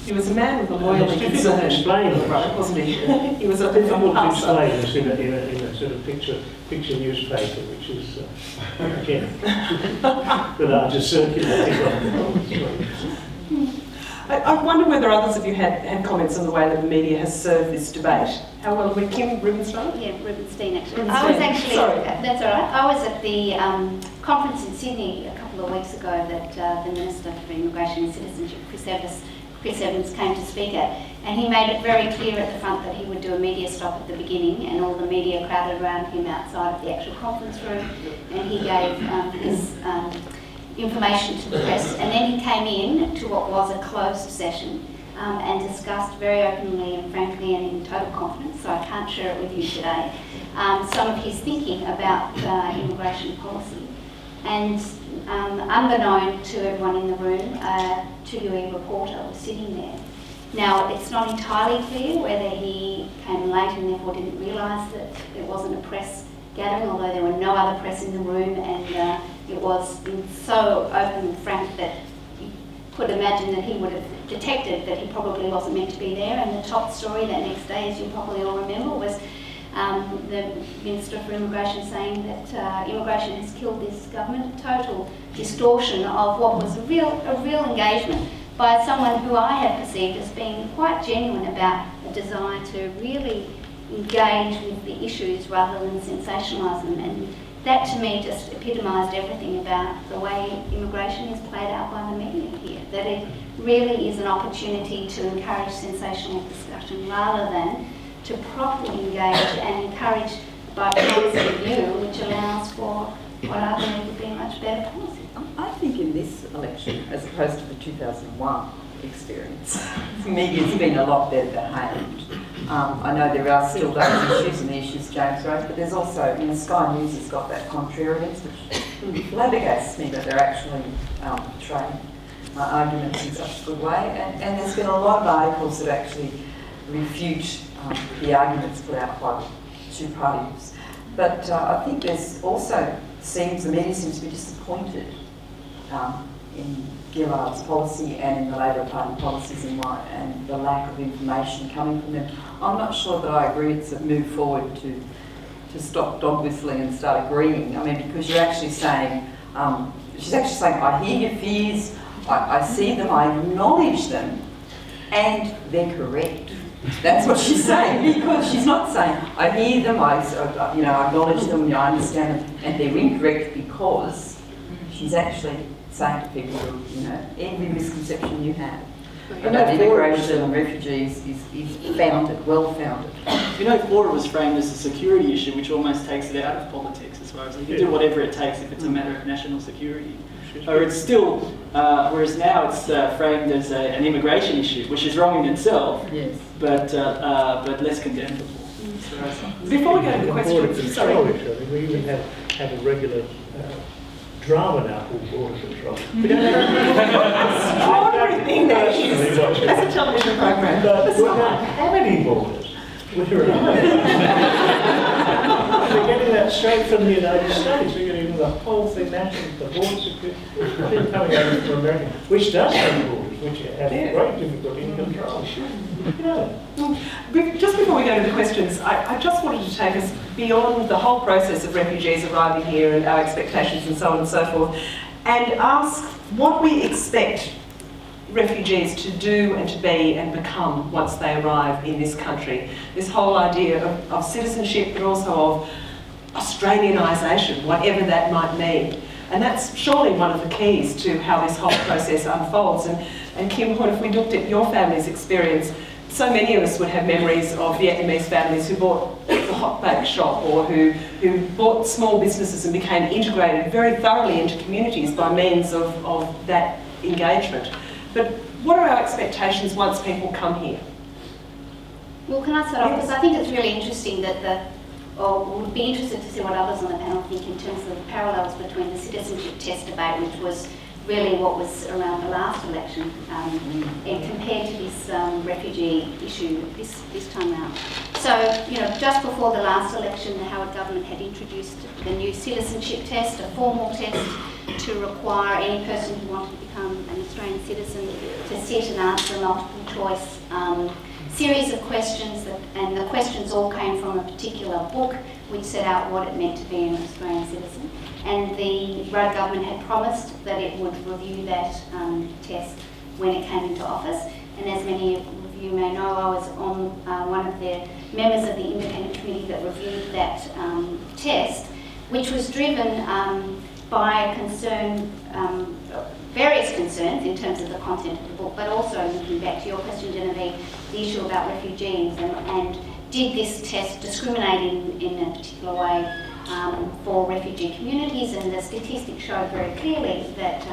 He was a man with a loyalty concern, wasn't he? He was a bit of a explain this in a sort of picture newspaper, which is again the largest circulating. I wonder whether others of you had comments on the way that the media has served this debate. How well with Kim Rubenstein? Yeah, Rubenstein actually. Rubenstein. I was actually, Sorry. that's all right. I was at the conference in Sydney a couple of weeks ago that the Minister for Immigration and Citizenship, Chris Evans, came to speak at, and he made it very clear at the front that he would do a media stop at the beginning, and all the media crowded around him outside of the actual conference room, and he gave his information to the press, and then he came in to what was a closed session and discussed very openly and frankly and in total confidence, so I can't share it with you today, some of his thinking about immigration policy. And unbeknown to everyone in the room, a 2UE reporter was sitting there. Now, it's not entirely clear whether he came late and therefore didn't realise that it wasn't a press gathering, although there were no other press in the room, and it was so open and frank that you could imagine that he would have detected that he probably wasn't meant to be there. And the top story that next day, as you probably all remember, was the Minister for Immigration saying that immigration has killed this government, a total distortion of what was a real engagement by someone who I have perceived as being quite genuine about a desire to really engage with the issues rather than sensationalise them. And that to me just epitomised everything about the way immigration is played out by the media here, that it really is an opportunity to encourage sensational discussion rather than to properly engage and encourage by policy review, which allows for what I believe would be a much better policy. I think in this election, as opposed to the 2001 experience, the media's been a lot better behaved. I know there are still those issues and the issues James raised, but there's also, Sky News has got that contrarians, which flabbergasts me that they're actually portraying arguments in such a good way. And there's been a lot of articles that actually refute the arguments put out by two parties. But I think there's also the media seems to be disappointed in Gillard's policy and in the Labor Party policies and the lack of information coming from them. I'm not sure that I agree it's a move forward to stop dog whistling and start agreeing. Because you're actually saying, she's actually saying, I hear your fears, I see them, I acknowledge them, and they're correct. That's what she's saying, because she's not saying, I hear them, I acknowledge them, I understand them, and they're incorrect, because she's actually saying to people, every misconception you have about immigration and refugees is founded, well-founded. Flora was framed as a security issue, which almost takes it out of politics as far as you can do whatever it takes if it's a matter of national security. Or it's still, whereas now it's framed as an immigration issue, which is wrong in itself, yes, but less condemnable. Before we go to the question, sorry. We even have a regular drama now called Border Control. We don't have extraordinary thing that is. That's a television program. But we don't have any borders. We're getting that straight from the United States. We're getting the whole thing national, the borders are coming over from America, which does have borders, which have great difficulty in control. Just before we go to the questions, I just wanted to take us beyond the whole process of refugees arriving here and our expectations and so on and so forth, and ask what we expect refugees to do and to be and become once they arrive in this country. This whole idea of citizenship, but also of Australianisation, whatever that might mean. And that's surely one of the keys to how this whole process unfolds. And Kim Huynh, if we looked at your family's experience, so many of us would have memories of Vietnamese families who bought the hot bake shop, or who bought small businesses and became integrated very thoroughly into communities by means of that engagement. But what are our expectations once people come here? Well, can I start off? Because I think it's really interesting that would be interested to see what others on the panel think in terms of the parallels between the citizenship test debate, which was really what was around the last election, and compared to this refugee issue this time round. So, just before the last election, the Howard government had introduced the new citizenship test, a formal test to require any person who wanted to become an Australian citizen to sit and answer a multiple choice series of questions, and the questions all came from a particular book which set out what it meant to be an Australian citizen. And the Rudd government had promised that it would review that test when it came into office. And as many of you may know, I was on one of the members of the independent committee that reviewed that test, which was driven by a concern, various concerns in terms of the content of the book, but also looking back to your question, Genevieve, the issue about refugees and did this test discriminate in a particular way for refugee communities, and the statistics showed very clearly that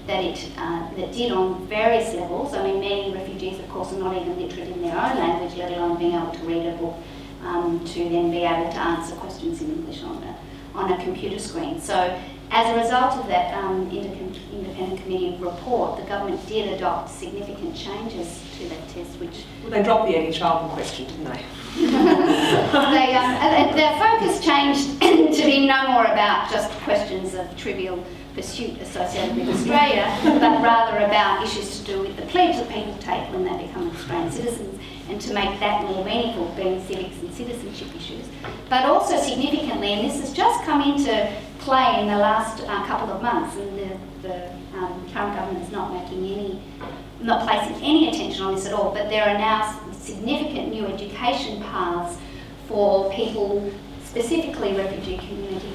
it did on various levels. I mean, many refugees, of course, are not even literate in their own language, let alone being able to read a book to then be able to answer questions in English on a computer screen. So, as a result of that independent committee report, the government did adopt significant changes to that test, which... Well, they dropped the any child question, didn't they? Their focus changed to be no more about just questions of trivial pursuit associated with Australia, but rather about issues to do with the pledge that people take when they become Australian citizens, and to make that more meaningful, being civics and citizenship issues. But also significantly, and this has just come into play in the last couple of months, and the current government is not placing any attention on this at all, but there are now significant new education paths for people, specifically refugee community,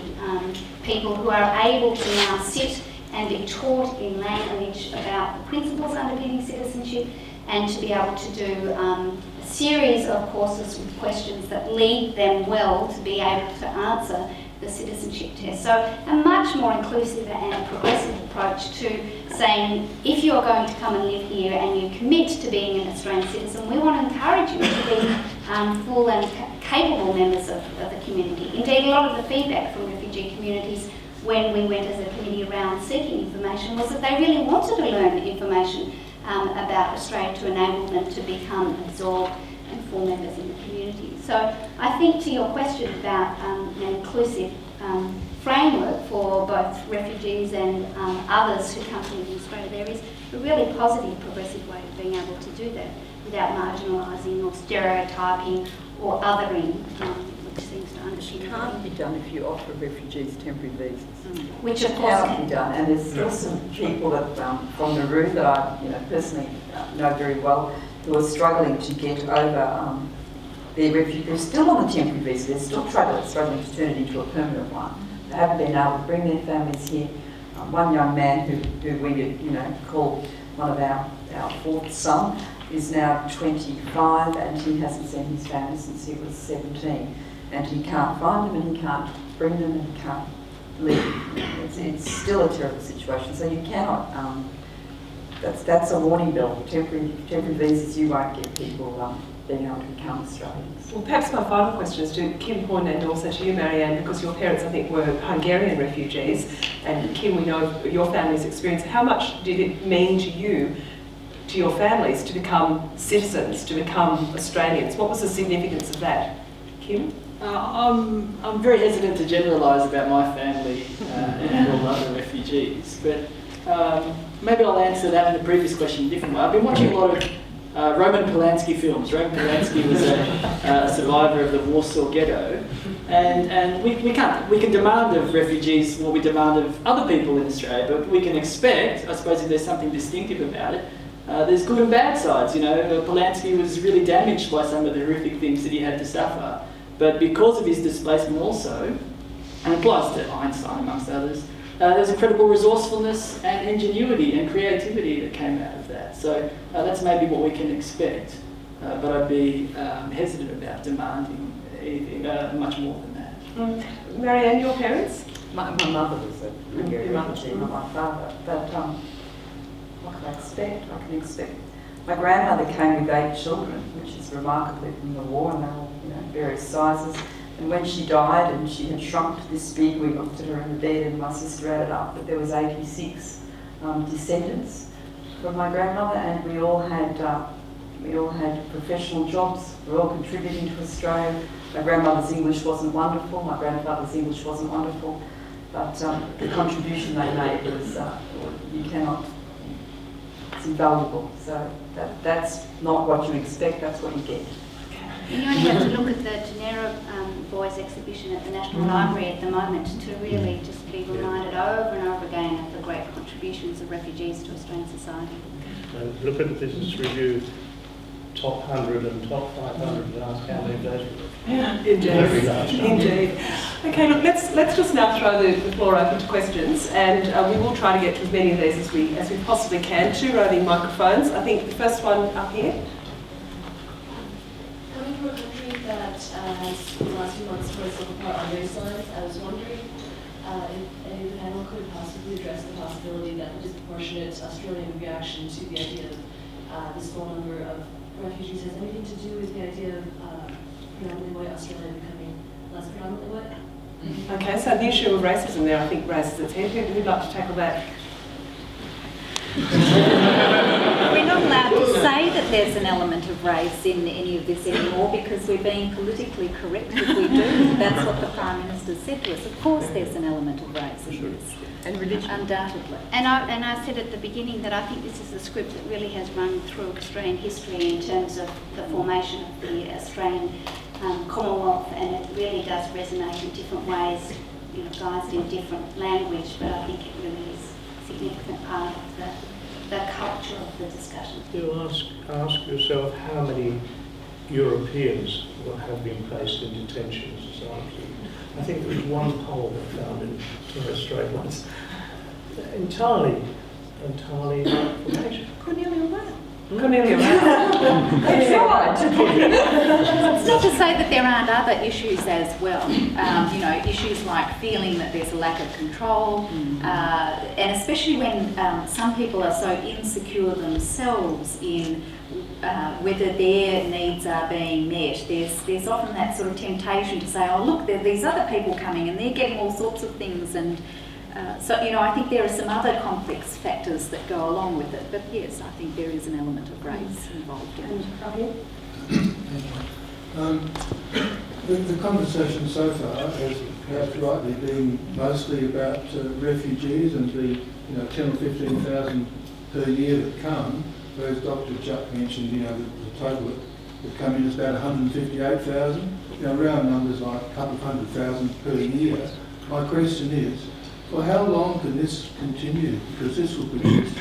people who are able to now sit and be taught in language about the principles underpinning citizenship, and to be able to do a series of courses with questions that lead them well to be able to answer the citizenship test. So a much more inclusive and progressive approach to saying, if you're going to come and live here and you commit to being an Australian citizen, we want to encourage you to be full and capable members of the community. Indeed, a lot of the feedback from refugee communities when we went as a committee around seeking information was that they really wanted to learn information about Australia to enable them to become absorbed and full members in the community. So I think to your question about an inclusive framework for both refugees and others who come to live in Australia, there is a really positive, progressive way of being able to do that without marginalising or stereotyping or othering, which seems to underpin It can't be done if you offer refugees temporary visas. Which of course Can be done, and there's still some people that from the room that I personally know very well who are struggling to get over their refugee. They're still on the temporary visa. They're still struggling to turn it into a permanent one. They haven't been able to bring their families here. One young man who we called one of our fourth son is now 25, and he hasn't seen his family since he was 17, and he can't find them, and he can't bring them, and he can't leave. It's still a terrible situation. So you cannot. That's a warning bell. Temporary visas, you won't get people being able to become Australians. Well, perhaps my final question is to Kim Huynh and also to you, Marianne, because your parents, I think, were Hungarian refugees, and Kim, we know your family's experience. How much did it mean to you to your families to become citizens, to become Australians? What was the significance of that? Kim? I'm very hesitant to generalise about my family and all other refugees, but maybe I'll answer that in the previous question in a different way. I've been watching a lot of Roman Polanski films. Roman Polanski was a survivor of the Warsaw Ghetto, and we can demand of refugees what we demand of other people in Australia, but we can expect, I suppose, if there's something distinctive about it, there's good and bad sides. You know, Polanski was really damaged by some of the horrific things that he had to suffer, but because of his displacement also, and it applies to Einstein amongst others, there's incredible resourcefulness and ingenuity and creativity that came out of that. So that's maybe what we can expect, but I'd be hesitant about demanding anything much more than that. Marianne, your parents? My mother was a refugee, not my father. But what can I expect? I can expect. My grandmother came with 8 children, which is remarkably from the war, and they were all, various sizes. And when she died and she had shrunk to this big, we looked at her in the bed and my sister added up that there was 86 descendants from my grandmother, and we all had professional jobs. We were all contributing to Australia. My grandmother's English wasn't wonderful, my grandfather's English wasn't wonderful, but the contribution they made was, it's invaluable. So that's not what you expect, that's what you get. You only have to look at the Genera Boys exhibition at the National Library at the moment to really just be reminded over and over again of the great contributions of refugees to Australian society. And look at the Business Review top 100 and top 500 and ask how many of those were. Yeah, indeed. Okay, look, let's just now throw the floor open to questions, and we will try to get to as many of these as we possibly can. 2 roving microphones. I think the first one up here. Coming from a country that has, in the last few months, sort of spoken about on race lines, I was wondering if any of the panel could possibly address the possibility that the disproportionate Australian reaction to the idea of the small number of refugees has anything to do with the idea of predominantly white Australia becoming less predominantly white. Okay, so the issue of racism there, I think, raises its head. Who'd like to tackle that? We're not allowed to say that there's an element of race in any of this anymore because we're being politically correct if we do. That's what the Prime Minister said to us. Of course there's an element of race in this. And religion. Undoubtedly. And I said at the beginning that I think this is a script that really has run through Australian history in terms of the formation of the Australian Commonwealth, and it really does resonate in different ways, guised in different language, but I think it really is a significant part of the culture of the discussion. You ask yourself how many Europeans have been placed in detention as asylum seekers. I think there was one poll that found in Torres Strait once, entirely from Asia. Cornelia Rao. That's right. It's not to say that there aren't other issues as well. Issues like feeling that there's a lack of control, and especially when some people are so insecure themselves in whether their needs are being met. There's often that sort of temptation to say, oh look, there are these other people coming and they're getting all sorts of things, and I think there are some other complex factors that go along with it, but yes, I think there is an element of race involved in it. The conversation so far has perhaps rightly been mostly about refugees and the 10 or 15,000 per year that come, whereas Dr Jupp mentioned the total that come in is about 158,000, round numbers like a couple of 100,000 per year. My question is, for how long can this continue? Because this will produce,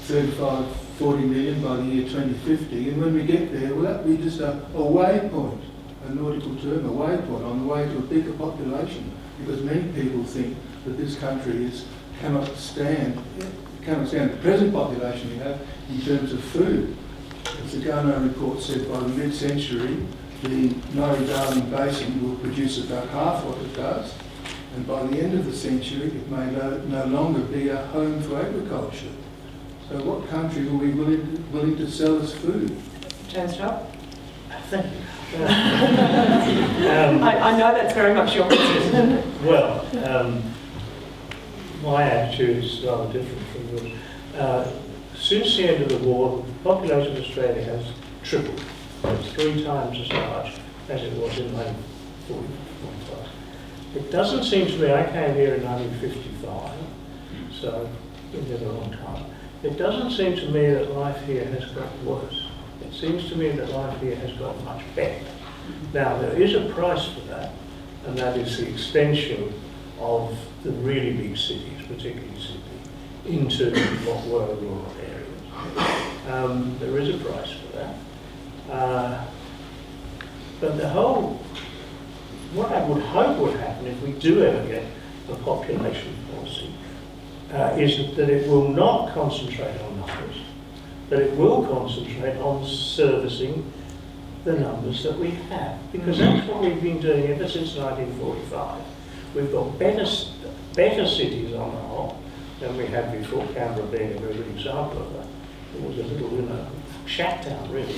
35, 40 million by the year 2050, and when we get there, will that be just a waypoint, a nautical term, a waypoint on the way to a bigger population? Because many people think that this country cannot stand the present population we have in terms of food. As the Garneau report said, by the mid-century, the Murray-Darling Basin will produce about half what it does, and by the end of the century, it may no longer be a home for agriculture. So what country will be willing to sell us food? James Jupp? Thank you. I know that's very much your question. Well, my attitude is rather different from yours. since the end of the war, the population of Australia has tripled. It's 3 times as large as it was in 1945. It doesn't seem to me, I came here in 1955, so been here a long time. It doesn't seem to me that life here has got worse. It seems to me that life here has got much better. Now, there is a price for that, and that is the extension of the really big cities, particularly Sydney, into what were rural areas. There is a price for that. But the whole, what I would hope would happen if we do ever get a population policy, is that it will not concentrate on numbers, but it will concentrate on servicing the numbers that we have. Because that's what we've been doing ever since 1945. We've got better cities on the whole than we had before, Canberra being a very good example of that. It was a little, shack town, really.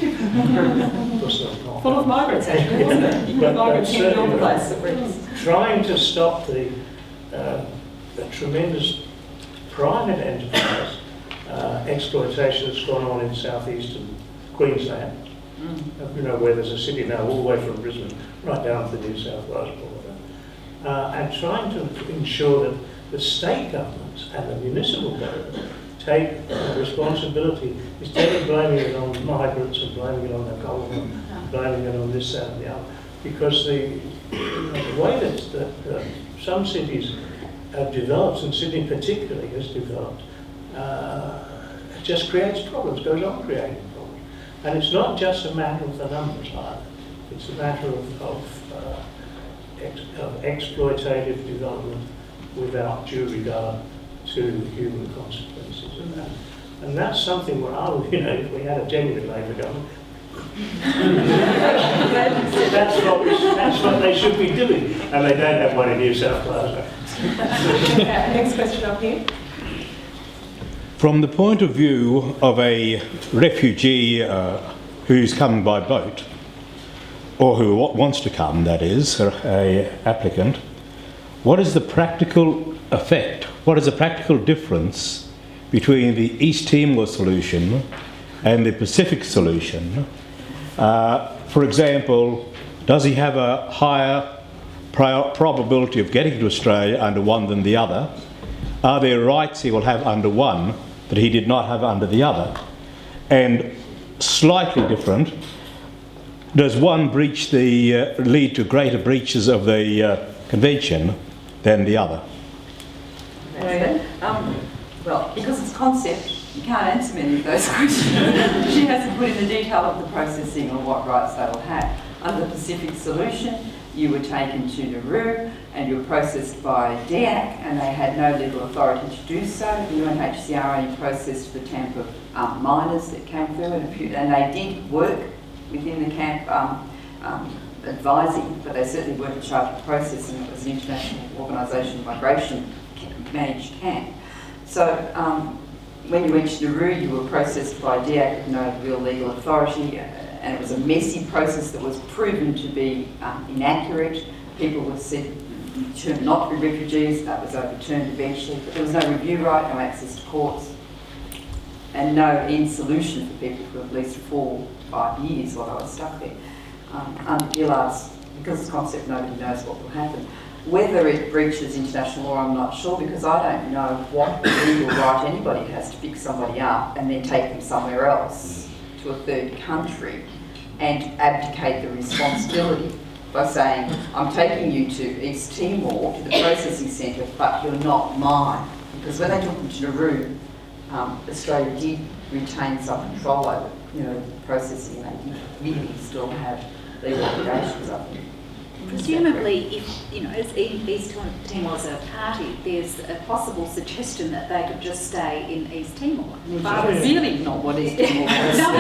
Full of migrants, actually, wasn't it? But Migrants in all the place. Trying to stop the tremendous private enterprise exploitation that's gone on in southeastern Queensland, where there's a city now all the way from Brisbane right down to the New South Wales border, and trying to ensure that the state governments and the municipal government take responsibility, instead of blaming it on migrants and blaming it on the government, blaming it on this, that and the other, because the way that some cities have developed, and Sydney particularly has developed, it just creates problems, goes on creating problems. And it's not just a matter of the numbers either. It's a matter of exploitative development without due regard to human consequences of that. And that's something where if we had a genuine Labor government, that's what they should be doing. And they don't have one in New South Wales. Next question up here. From the point of view of a refugee who's coming by boat, or who wants to come, that is, an applicant, what is the practical effect, what is the practical difference between the East Timor solution and the Pacific solution? For example, does he have a higher probability of getting to Australia under one than the other? Are there rights he will have under one that he did not have under the other? And slightly different, does one breach lead to greater breaches of the convention than the other? Well, because it's concept, you can't answer many of those questions. She hasn't put in the detail of the processing or what rights they will have. Under the Pacific solution, you were taken to Nauru and you were processed by DEAC, and they had no legal authority to do so. The UNHCR only processed the camp of minors that came through, and they did work within the camp advising, but they certainly weren't in charge of processing. It was an international organisation of migration managed camp. So when you went to Nauru, you were processed by DEAC with no real legal authority, and it was a messy process that was proven to be inaccurate. People were said determined not to be refugees. That was overturned eventually, but there was no review right, no access to courts, and no end solution for people for at least 4 or 5 years while they were stuck there. Under GILAR's, because it's concept, nobody knows what will happen. Whether it breaches international law, I'm not sure, because I don't know what legal right anybody has to pick somebody up and then take them somewhere else to a third country and abdicate the responsibility by saying, I'm taking you to East Timor, to the processing centre, but you're not mine. Because when they took them to Nauru, Australia did retain some control over the processing, and they did really still have legal obligations up there. Presumably, if as East Timor's a party, there's a possible suggestion that they could just stay in East Timor. But it's really not what East Timor is. No,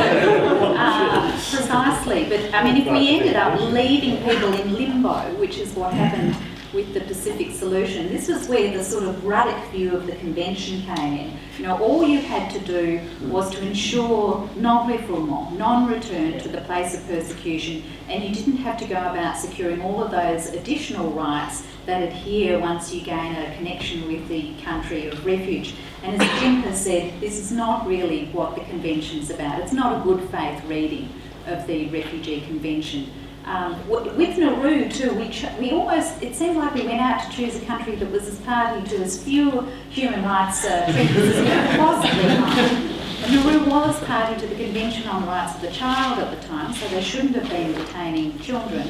precisely. But I mean, if we ended up leaving people in limbo, which is what happened with the Pacific solution. This was where the sort of radical view of the convention came in. You know, all you had to do was to ensure non-refoulement, non-return to the place of persecution, and you didn't have to go about securing all of those additional rights that adhere once you gain a connection with the country of refuge. And as Jim has said, this is not really what the convention's about. It's not a good faith reading of the Refugee Convention. With Nauru too, we almost, it seemed like we went out to choose a country that was as party to as few human rights treaties as we could possibly find. Nauru was party to the Convention on the Rights of the Child at the time, so they shouldn't have been detaining children.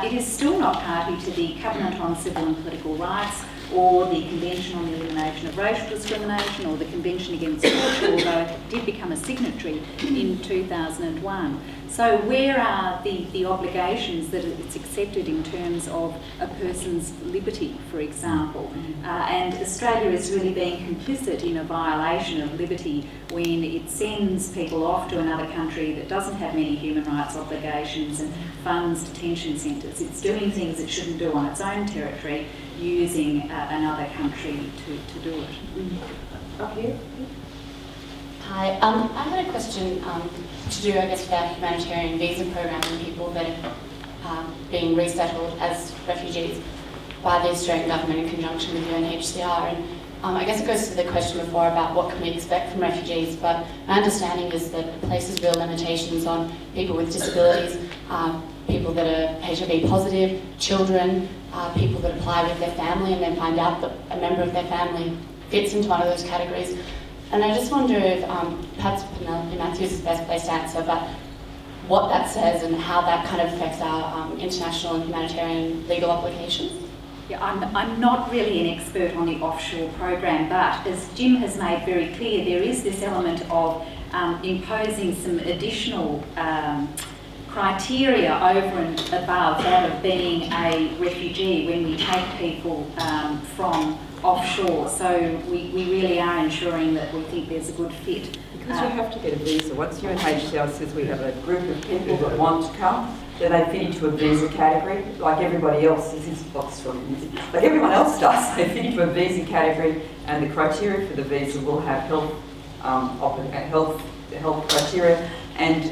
It is still not party to the Covenant on Civil and Political Rights, or the Convention on the Elimination of Racial Discrimination, or the Convention Against Torture, although it did become a signatory in 2001. So where are the obligations that it's accepted in terms of a person's liberty, for example? And Australia is really being complicit in a violation of liberty when it sends people off to another country that doesn't have many human rights obligations and funds detention centres. It's doing things it shouldn't do on its own territory, using another country to do it. Up here. Hi, I had a question to do, I guess, with our humanitarian visa program and people that are being resettled as refugees by the Australian government in conjunction with UNHCR. And I guess it goes to the question before about what can we expect from refugees, but my understanding is that it places real limitations on people with disabilities, people that are HIV positive, children, people that apply with their family and then find out that a member of their family fits into one of those categories. And I just wonder if perhaps Penelope Mathew is the best place to answer about what that says and how that kind of affects our international and humanitarian legal obligations. Yeah, I'm not really an expert on the offshore program, but as Jim has made very clear, there is this element of imposing some additional criteria over and above that of being a refugee when we take people from offshore. So we really are ensuring that we think there's a good fit. Because you have to get a visa. Once UNHCR says we have a group of people that want to come, then they fit into a visa category, like everybody else. This is what's from music. Like everyone else does. They fit into a visa category, and the criteria for the visa will have health criteria, and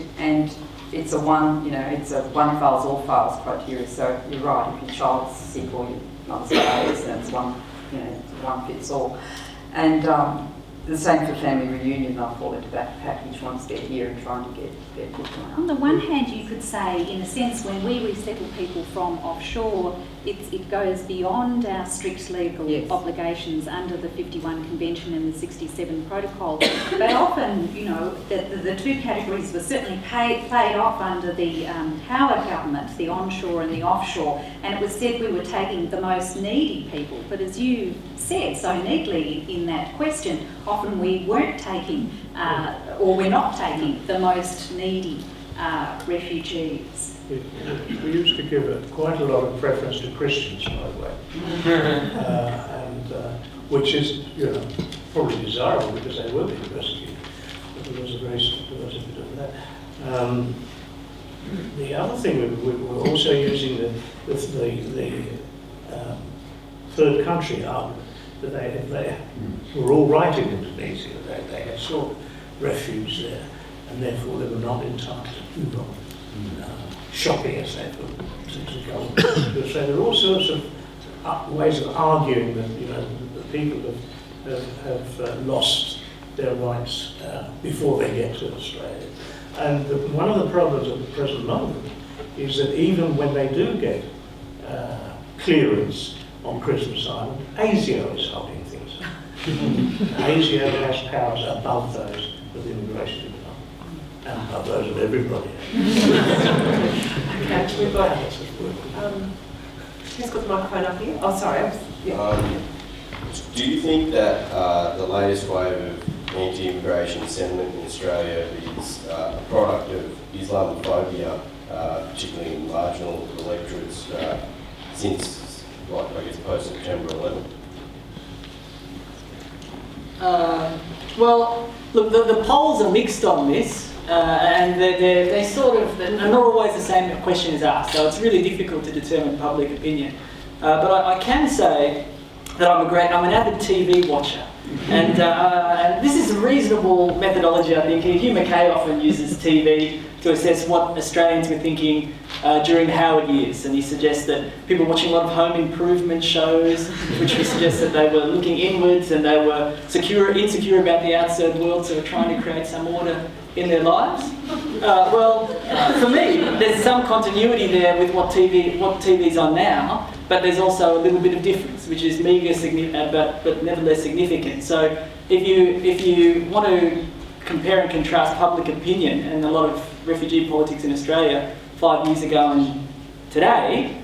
it's a one files all files criteria. So you're right. If your child's sick or your mother's dies, then it's one fits all. And the same for family reunion. They'll fall into that package once they're here and trying to get people out. On the one hand, you could say, in a sense, when we resettle people from offshore, it goes beyond our strict legal obligations under the 51 Convention and the 67 Protocol. But often, the two categories were certainly played off under the Howard government, the onshore and the offshore, and it was said we were taking the most needy people. But as you said so neatly in that question, often we weren't taking, or we're not taking, the most needy refugees. We used to give quite a lot of preference to Christians, by the way, which is, probably desirable because they were being persecuted. But there was a bit of that. The other thing we were also using the third country argument that they were all right in Indonesia. They had sought refuge there, and therefore they were not entitled to move on. Shopping, as they put to go. So there are all sorts of ways of arguing that the people have lost their rights before they get to Australia. And one of the problems at the present moment is that even when they do get clearance on Christmas Island, ASIO is holding things up. ASIO has powers above those of the Immigration Department. And above those of everybody. Okay, we've got. Who's got the microphone up here? Oh, sorry. Do you think that the latest wave of anti-immigration sentiment in Australia is a product of Islamophobia, particularly in marginal electorates, since, post-September 11? Well, look, the polls are mixed on this. And they sort of, they're not always the same question is asked, so it's really difficult to determine public opinion. But I can say that I'm an avid TV watcher. And this is a reasonable methodology, I think. Hugh Mackay often uses TV to assess what Australians were thinking during the Howard years. And he suggests that people watching a lot of home improvement shows, which would suggest that they were looking inwards and they were insecure about the outside world, so were trying to create some order in their lives. For me, there's some continuity there with what TV's on now, but there's also a little bit of difference, which is meagre, but nevertheless significant. So if you want to compare and contrast public opinion and a lot of refugee politics in Australia 5 years ago and today,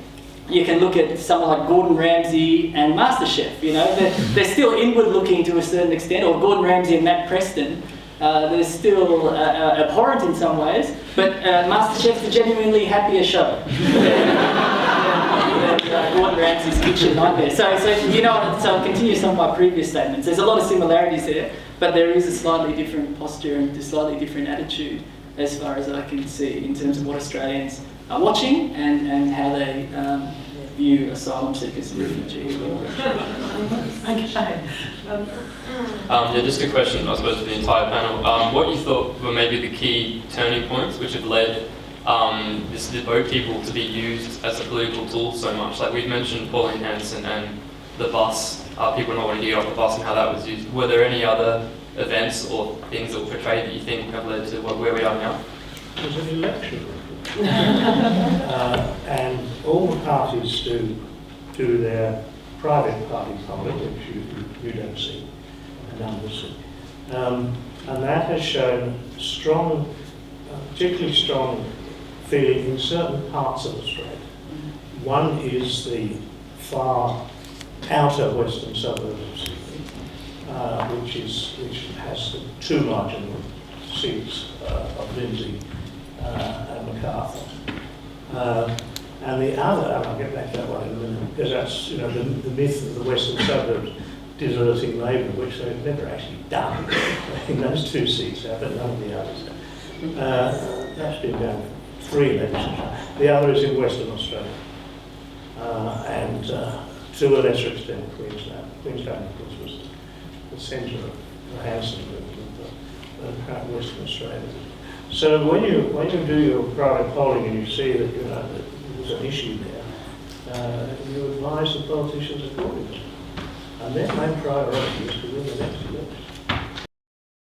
you can look at someone like Gordon Ramsay and MasterChef. You know, they're still inward-looking to a certain extent, or Gordon Ramsay and Matt Preston. They're still abhorrent in some ways, but MasterChef's a genuinely happier show than Gordon Ramsay's kitchen nightmare. So I'll continue some of my previous statements. There's a lot of similarities there, but there is a slightly different posture and a slightly different attitude as far as I can see in terms of what Australians are watching and how they view asylum seekers and refugees. Just a question, I suppose, for the entire panel. What you thought were maybe the key turning points which have led the boat people to be used as a political tool so much? Like we've mentioned Pauline Hanson and the bus, people not wanting to get off the bus and how that was used. Were there any other events or things that were portrayed that you think have led to where we are now? It was an election. And all the parties do their private party polling, which you don't see, numbers. And that has shown strong, particularly strong feeling in certain parts of Australia. One is the far outer western suburbs of Sydney, which has the two marginal seats of Lindsay and MacArthur. And the other, and I'll get back to that one in a minute, because that's the myth of the western suburbs deserting Labour, which they've never actually done. In those two seats have, but none of the others have. That's been done 3 elections. The other is in Western Australia, and to a lesser extent Queensland. Queensland, of course, was the centre of the Hanson movement of Western Australia. So when you do your private polling and you see that there's an issue there, you advise the politicians accordingly. And their main priority is to win the next election.